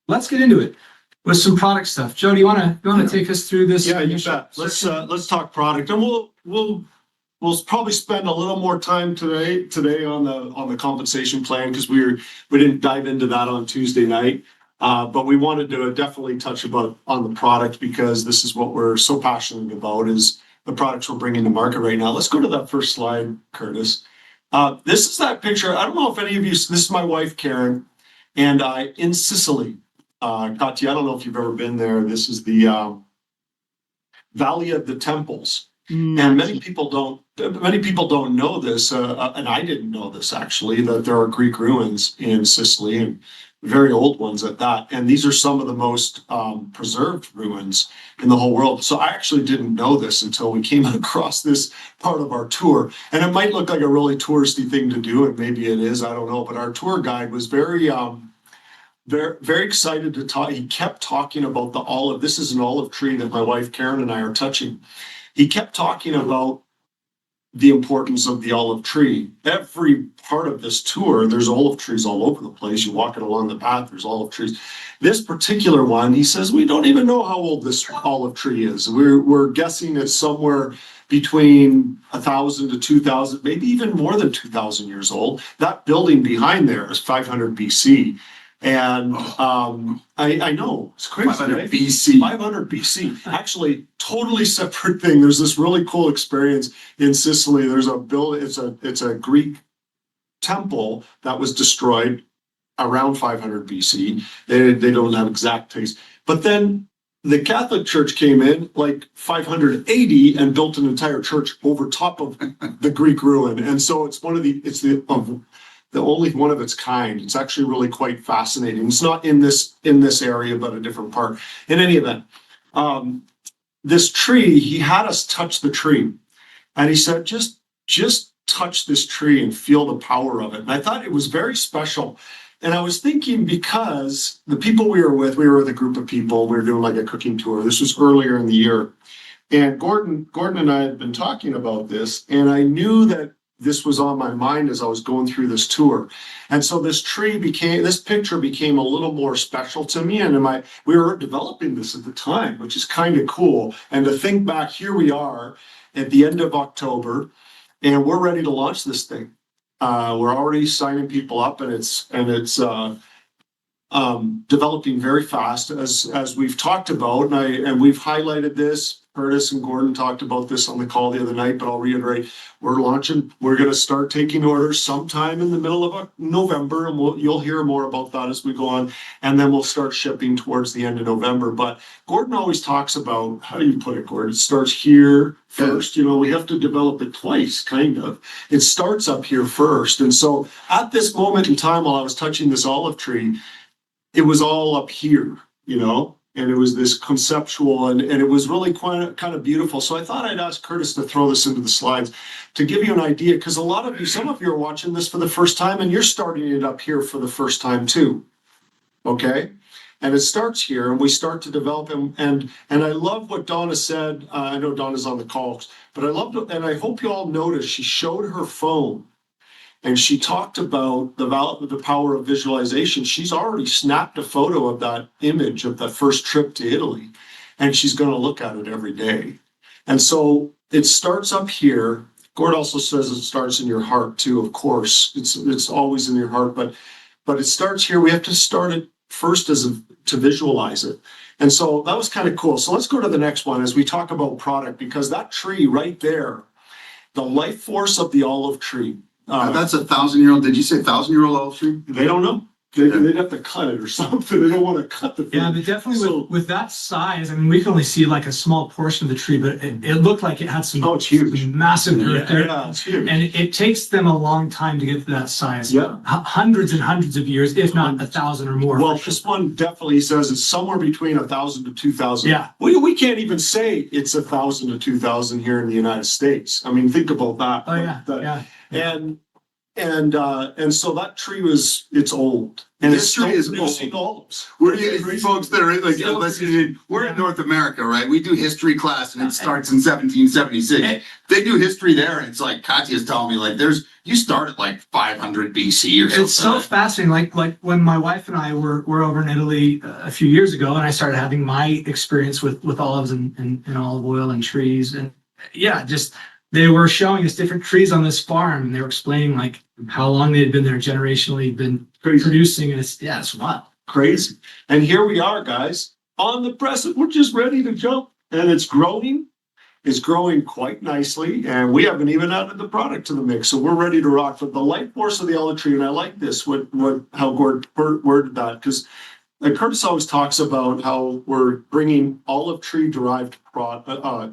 let's get into it with some product stuff. Joe, do you want to take us through this? Yeah, you bet. Let's talk product, and we'll probably spend a little more time today on the compensation plan because we didn't dive into that on Tuesday night. But we wanted to definitely touch on the product because this is what we're so passionate about is the products we're bringing to market right now. Let's go to that first slide, Curtis. This is that picture. I don't know if any of you, this is my wife, Karen, and I in Sicily. Katia, I don't know if you've ever been there. This is the Valley of the Temples. And many people don't know this, and I didn't know this actually, that there are Greek ruins in Sicily and very old ones at that. And these are some of the most preserved ruins in the whole world. So I actually didn't know this until we came across this part of our tour. And it might look like a really touristy thing to do, and maybe it is, I don't know. But our tour guide was very excited to talk. He kept talking about the olive. This is an olive tree that my wife Karen and I are touching. He kept talking about the importance of the olive tree. Every part of this tour, there's olive trees all over the place. You're walking along the path, there's olive trees. This particular one, he says, we don't even know how old this olive tree is. We're guessing it's somewhere between 1,000 to 2,000, maybe even more than 2,000 years old. That building behind there is 500 BC. And I know it's crazy. 500 right? BC. 500 BC. Actually, totally separate thing. There's this really cool experience in Sicily. There's a building. It's a Greek temple that was destroyed around 500 BC. They don't have exact dates, but then the Catholic Church came in like 580 and built an entire church over top of the Greek ruin. And so it's the only one of its kind. It's actually really quite fascinating. It's not in this area, but a different part. In any event, this tree, he had us touch the tree, and he said, just touch this tree and feel the power of it. And I thought it was very special. And I was thinking because the people we were with a group of people. We were doing like a cooking tour. This was earlier in the year, and Gordon and I had been talking about this, and I knew that this was on my mind as I was going through this tour. And so this picture became a little more special to me. And we were developing this at the time, which is kind of cool. And to think back, here we are at the end of October, and we're ready to launch this thing. We're already signing people up, and it's developing very fast as we've talked about. And we've highlighted this. Curtis and Gordon talked about this on the call the other night, but I'll reiterate, we're launching. We're going to start taking orders sometime in the middle of November, and you'll hear more about that as we go on. And then we'll start shipping towards the end of November. But Gordon always talks about, how do you put it, Gordon? It starts here first. We have to develop it twice, kind of. It starts up here first. And so at this moment in time, while I was touching this olive tree, it was all up here, and it was this conceptual, and it was really kind of beautiful. So I thought I'd ask Curtis to throw this into the slides to give you an idea, because some of you are watching this for the first time, and you're starting it up here for the first time too. Okay? And it starts here, and we start to develop them. And I love what Donna said. I know Donna's on the call, but and I hope you all noticed, she showed her phone. And she talked about the power of visualization. She's already snapped a photo of that image of that first trip to Italy, and she's going to look at it every day. And so it starts up here. Gord also says it starts in your heart too. Of course, it's always in your heart, but it starts here. We have to start it first to visualize it. And so that was kind of cool. So let's go to the next one as we talk about product, because that tree right there, the life force of the olive tree. That's 1,000-year-old. Did you say 1,000-year-old olive tree? They don't know. They'd have to cut it or something. They don't want to cut the thing. Yeah, but definitely with that size, I mean, we can only see like a small portion of the tree, but it looked like it had some, it's huge. Some massive earth there. Yeah, it's huge. And it takes them a long time to get to that size. Yeah. Hundreds and hundreds of years, if not 1,000 or more. Well, this one definitely says it's somewhere between 1,000 to 2,000. Yeah. We can't even say it's 1,000 to 2,000 here in the United States. I mean, think about that. Oh, yeah. And And so that tree it's old. And it's History is producing old. olives. We're folks that are like listening. We're in North America, right? We do history class, and it starts in 1776. They do history there, and it's like Katia's telling me, like, you start at like 500 BC or something. It's so fascinating. Like when my wife and I were over in Italy a few years ago, and I started having my experience with olives and olive oil and trees, and yeah, just they were showing us different trees on this farm, and they were explaining like how long they had been there, generationally been producing, and it's wild. Crazy. And here we are, guys, on the precipice. We're just ready to jump, and it's growing. It's growing quite nicely, and we haven't even added the product to the mix, so we're ready to rock. But the life force of the olive tree, and I like this, how Gord worded that, because Curtis always talks about how we're bringing olive tree derived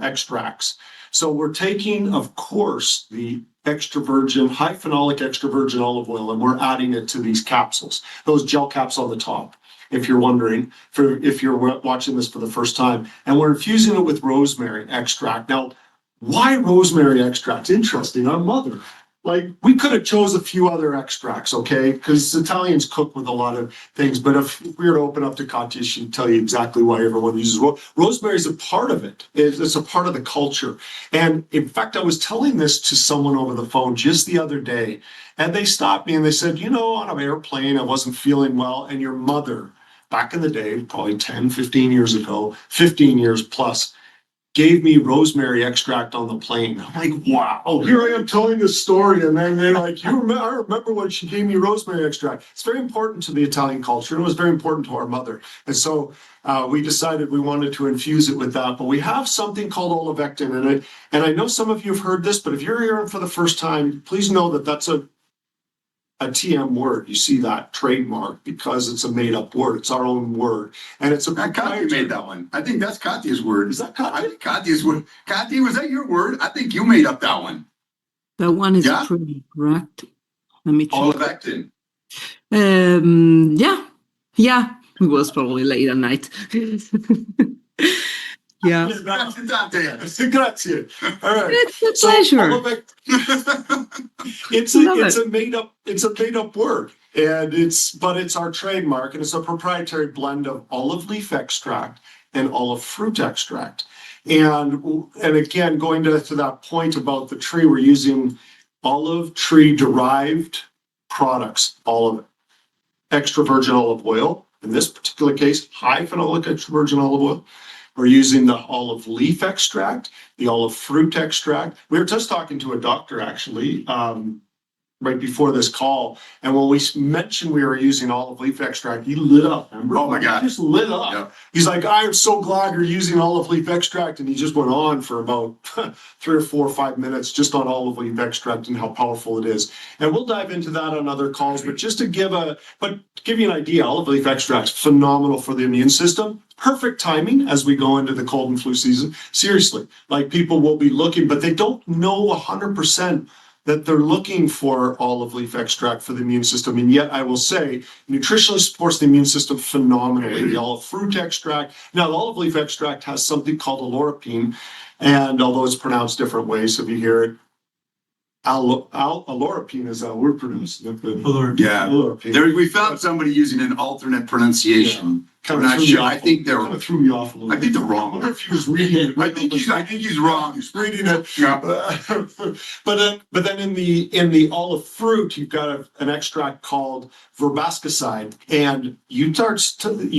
extracts. So we're taking, of course, the extra virgin, high phenolic extra virgin olive oil, and we're adding it to these capsules, those gel caps on the top, if you're wondering, if you're watching this for the first time. And we're infusing it with rosemary extract. Now, why rosemary extract? Interesting. Our mother, like, we could have chose a few other extracts, okay? Because Italians cook with a lot of things. But if we were to open up to Katia, she'd tell you exactly why everyone uses rosemary. Is a part of it. It's a part of the culture. And in fact, I was telling this to someone over the phone just the other day, and they stopped me and they said, on an airplane, I wasn't feeling well, and your mother, back in the day, probably 10, 15 years ago, 15 years plus, gave me rosemary extract on the plane. I'm like, wow, here I am telling this story. And then they're like, I remember when she gave me rosemary extract. It's very important to the Italian culture. And it was very important to our mother. And so we decided we wanted to infuse it with that. But we have something called olivectin. And I know some of you have heard this, but if you're hearing for the first time, please know that that's a TM word. You see that trademark because it's a made-up word. It's our own word, and it's a. Katia made that one. I think that's Katia's word. Is that Katia? I think Katia's word. Katia, was that your word? I think you made up that one. That one is Yeah? pretty correct. Let me check. Olivectin. Yeah. It was probably late at night. Yeah. Grazie. All right. It's a So pleasure. it's a made up word, and it's our trademark, and it's a proprietary blend of olive leaf extract and olive fruit extract. And again, going to that point about the tree, we're using olive tree derived products, all of it. Extra virgin olive oil, in this particular case, high phenolic extra virgin olive oil. We're using the olive leaf extract, the olive fruit extract. We were just talking to a doctor, actually, right before this call. And when we mentioned we were using olive leaf extract, he lit up. Remember? Oh my God. He just lit up. Yep. He's like, I am so glad you're using olive leaf extract. And he just went on for about 3 or 4 or 5 minutes just on olive leaf extract and how powerful it is. And we'll dive into that on other calls. But just to give you an idea, olive leaf extract is phenomenal for the immune system. Perfect timing as we go into the cold and flu season. Seriously, like, people will be looking, but they don't know 100% that they're looking for olive leaf extract for the immune system. And yet I will say, nutritionally supports the immune system phenomenally. The olive fruit extract. Now, the olive leaf extract has something called alorapine. And although it's pronounced different ways, if you hear it, alorapine is how we're pronouncing it. Yeah. Alorapine. We found somebody using an alternate pronunciation. Kind I'm of not sure. I think they're. kind of threw me off a little I think they're wrong. I wonder if he was reading it. I think he's wrong. He's reading it. Yeah. But then in the olive fruit, you've got an extract called verbascicide, and you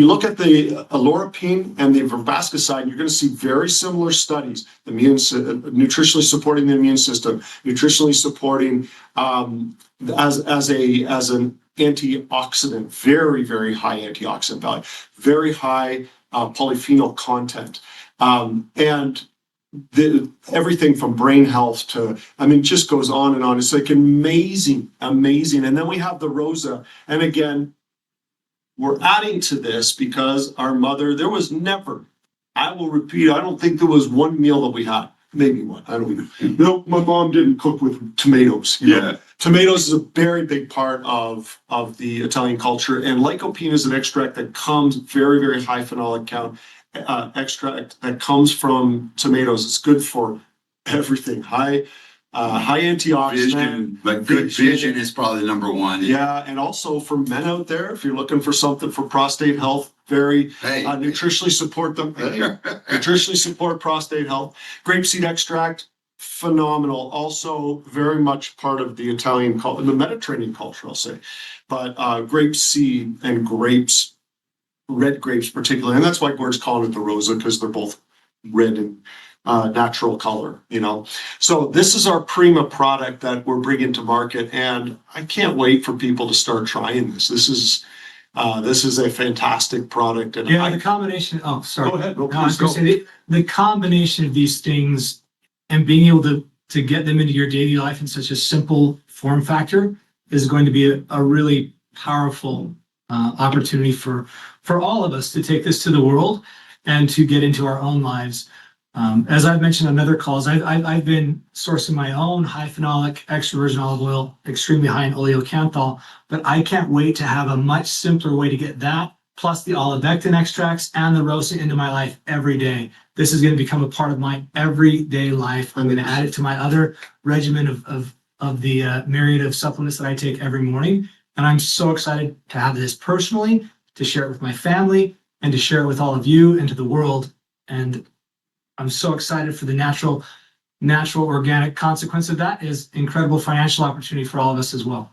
look at the alorapine and the verbascicide, you're going to see very similar studies. Nutritionally supporting the immune system, nutritionally supporting as an antioxidant, very, very high antioxidant value, very high polyphenol content, and everything from brain health to, just goes on and on. It's like amazing. And then we have the Rosa. And again, we're adding to this because our mother, there was never, I will repeat, I don't think there was one meal that we had. Maybe one, I don't even. No, my mom didn't cook with tomatoes. You know? Tomatoes is a very big part of the Italian culture, and lycopene is an extract that comes very, very high phenolic count extract that comes from tomatoes. It's good for everything. High high antioxidant. Vision, like good vision is probably number one. Yeah, and also for men out there, if you're looking for something for prostate health, very Hey. nutritionally support them. Nutritionally support prostate health. Grapeseed extract, phenomenal. Also very much part of the Italian culture, the Mediterranean culture, I'll say. But grapeseed and grapes, red grapes particularly, and that's why Gord's calling it the Rosa, because they're both red and natural color, you know. So this is our Prima product that we're bringing to market, and I can't wait for people to start trying this. This is a fantastic product, and Yeah, the combination. Oh, sorry. Go ahead. No, No, I was please gonna say the combination of these things and being able to get them into your daily life in such a simple form factor is going to be a really powerful opportunity for all of us to take this to the world and to get into our own lives. As I've mentioned on other calls, I've been sourcing my own high phenolic extra virgin olive oil, extremely high in oleocanthal, but I can't wait to have a much simpler way to get that, plus the olivectin extracts and the Rosa into my life every day. This is going to become a part of my everyday life. I'm going to add it to my other regimen of the myriad of supplements that I take every morning. And I'm so excited to have this personally, to share it with my family, and to share it with all of you and to the world. And I'm so excited for the natural organic consequence of that is incredible financial opportunity for all of us as well.